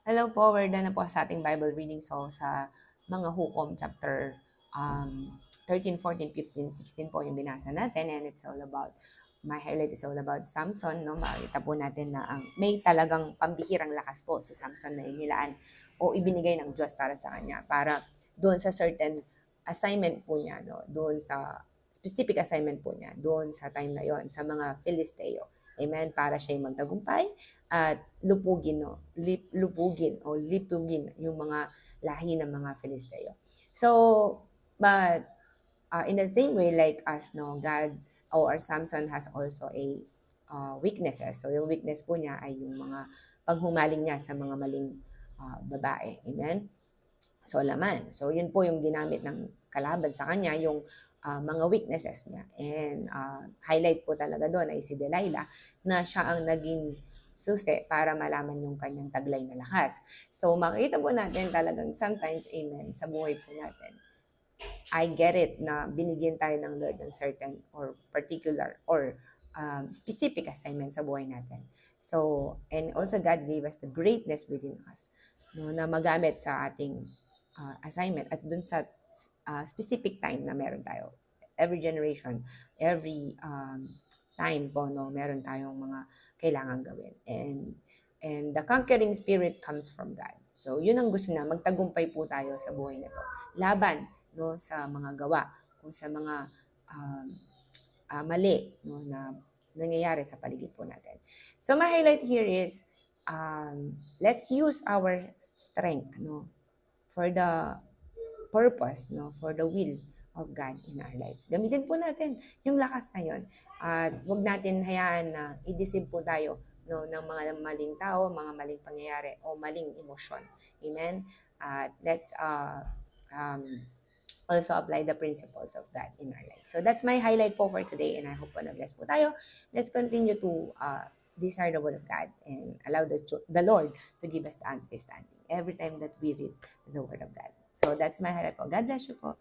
Hello po, we're done na po sa ating Bible reading. So, sa mga hukom, chapter 13, 14, 15, 16 po yung binasa natin. And it's all about, my highlight is all about Samson. No? Makikita po natin na may talagang pambihirang lakas po si Samson na inilaan o ibinigay ng Diyos para sa kanya. Para doon sa certain assignment po niya, no? Doon sa specific assignment po niya, doon sa time na yon sa mga Filisteo. Amen? Para siya magtagumpay at lupugin yung mga lahi ng mga Filisteo. So, but in the same way like us, no, God or Samson has also a weaknesses. So, yung weakness po niya ay yung mga paghumaling niya sa mga maling babae. Amen? So, laman. So, yun po yung ginamit ng kalaban sa kanya, yung mga weaknesses niya. And highlight po talaga doon ay si Delilah na siya ang naging susi para malaman yung kanyang taglay na lakas. So, makikita po natin talagang sometimes, amen, sa buhay po natin. I get it na binigyan tayo ng Lord ng certain or particular or specific assignment sa buhay natin. So, and also God gave us the greatness within us, no, na magamit sa ating assignment at dun sa specific time na meron tayo. Every generation, every time po, no, meron tayong mga kailangan gawin. And the conquering spirit comes from God. So, yun ang gusto na, magtagumpay po tayo sa buhay na to. Laban, no, sa mga gawa, kung sa mga mali, no, na nangyayari sa paligid po natin. So, my highlight here is, let's use our strength, no, for the purpose, no, for the will of God in our lives. Gamitin po natin yung lakas na yon. At huwag natin hayaan na i-deceive po tayo, no, ng mga maling tao, mga maling pangyayari o maling emosyon. Amen? At let's also apply the principles of God in our life. So that's my highlight po for today, and I hope po na-bless po tayo. Let's continue to desire the word of God and allow the Lord to give us the understanding every time that we read the word of God. So that's my highlight po. God bless you po.